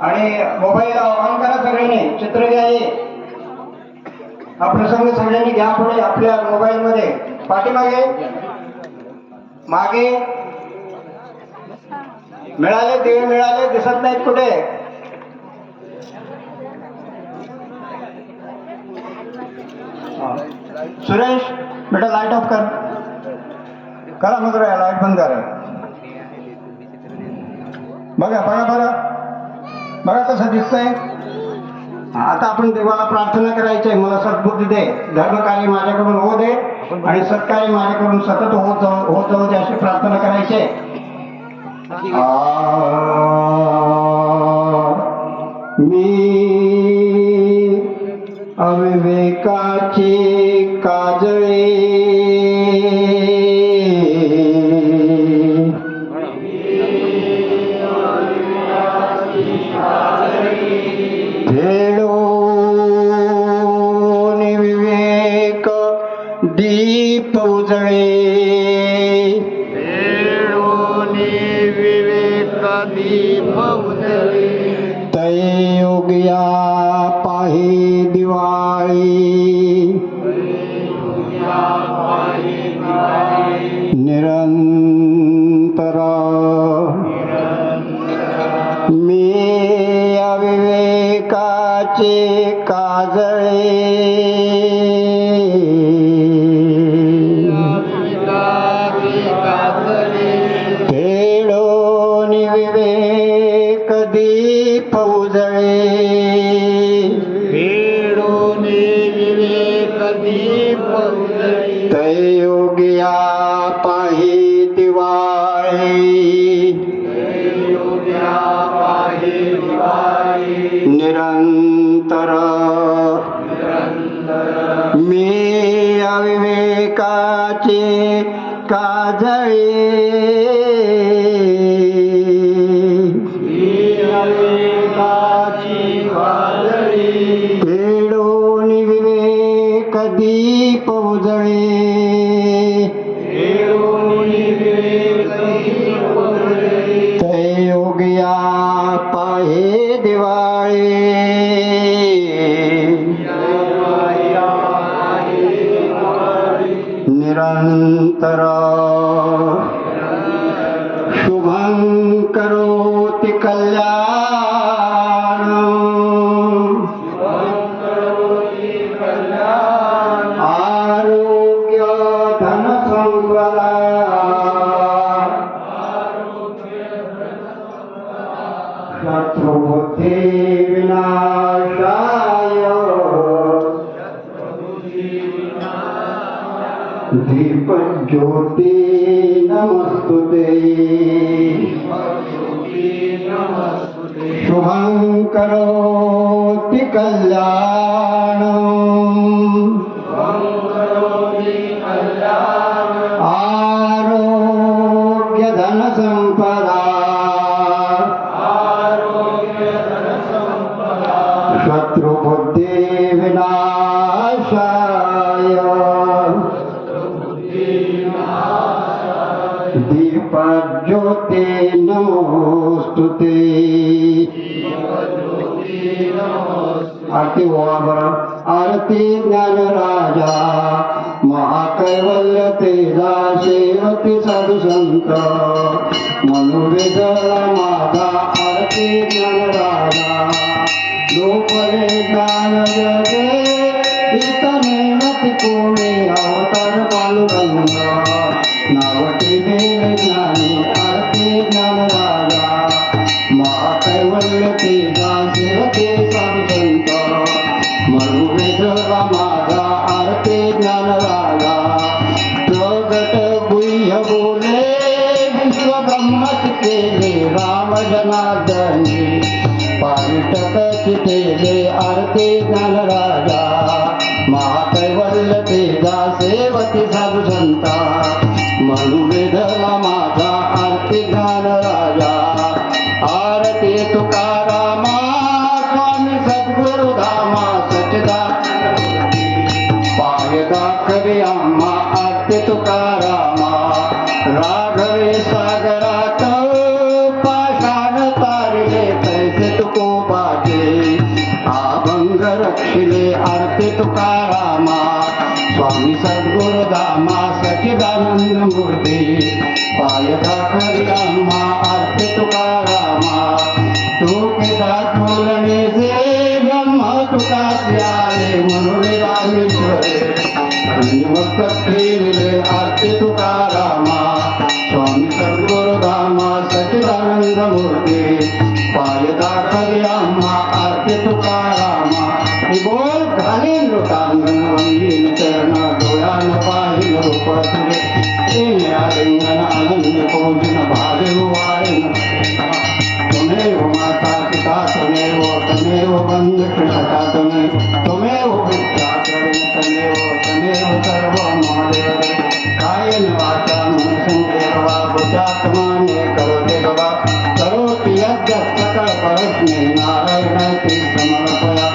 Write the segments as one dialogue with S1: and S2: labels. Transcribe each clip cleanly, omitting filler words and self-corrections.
S1: आणि mobile on करा सगळ्यांनी, चित्र घ्यायचे. हा प्रसंग सगळ्यांनी घ्या पुढे आपल्या मोबाईल मध्ये. पाठीमागे मागे मिळाले, दिवे मिळाले, दिसत नाहीत कुठे. सुरेश बेटा लाईट ऑफ कर, करा मग लाईट बंद करा. बघा बघा बघा बघा कसं दिसतंय. आता आपण देवाला प्रार्थना करायची आहे, मला सद्बुद्धी दे, धर्मकार्य माझ्याकडून होऊ दे आणि सत्कार्य माझ्याकडून सतत होत जाऊ दे अशी प्रार्थना करायची. मी अविवेकाची काजळे फेडून विवेक दीप उजळे,
S2: फेडून विवेक दीप उजळे,
S1: तैयोग्या पाही दिवाळी, निरंतर मी अविवेकाचे काजळे, फेडून विवेक दीप उजळे,
S2: फेडून विवेक दीप उजळे,
S1: तैयोग्या पाही दिवाळी, निरंतर मी अविवेकाचे काजळे, फेडून विवेक दीप उजळे, तैयोग्या पाहे दिवाळी, निरंतर शुभं करोति कल्याण, आरोग्य धन संपदा, शत्रुबुद्धि विनाशाय, दीप ज्योति नमस्तुते, शुभं करोति कल्याणम्, आरोग्य धन संपदा, शत्रुबुद्धि विनाशाय, दीप ज्योति नमोस्तुते. आरती ओवाबर. आरती ज्ञानराजा महाकैवल्य तेजा सेवती साधू संत मनोवेदला माझा. आरती ज्ञानराजा लोकले ज्ञान जगे इतने मती कोणे अवतार पांडुरंग नावटी देव ज्ञानी. आरती ज्ञानराजा महाकैवल्य तेजा सेवते साधू संत मनोवेदला माझा. आरती ज्ञानराजा प्रगट गुह्य बोले विश्व ब्रह्मच केले राम जनार्दनी पारिटक चितेले. आरती ज्ञानराजा महाकैवल्य तेजा सेवती साधू संता मनोवेदला माझा. आरती ज्ञानराजा. आरती तुकारामा स्वामी सद्गुरु धामा सचदा पायदा कवी आम्हा. आरती तुकारामा राघवे सागरात पाषाण तारिले तैसे तुको मस्तक ठेविले आरती तुकारामा स्वामी सद्गुरुधामा सच्चिदानंद मूर्ती पाय दाखले आम्हा आरती तुकारामा मी बोल घालीन लोटांगण वंदीन चरण डोळ्यान पाहिल रूप तुझे येणे आलिंगन आनंद पूजन भावे वाळीन त्वमेव माता पिता त्वमेव बंधु कृषका त्वमेव विद्या त्वमेव सर्व महादेव कायेन वाचा मनसंदेवा बुद्धात्माने करोति बाबा करोति यज्ञ सकल परस्मै नारायणाति समर्पया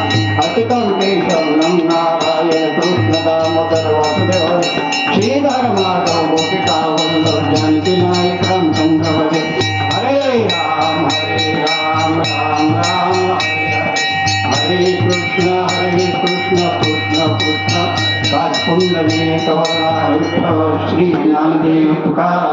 S1: अतिकं केशवं नारायण कृष्ण दामोदर वासुदेव श्रीधर माधव गोपिका वल्लभ जानकी नायकं चंद्रवदे हरे राम राम राम हरे कृष्ण कृष्ण कृष्ण राजकुंडली कवरा श्री ज्ञानदेव तुकाराम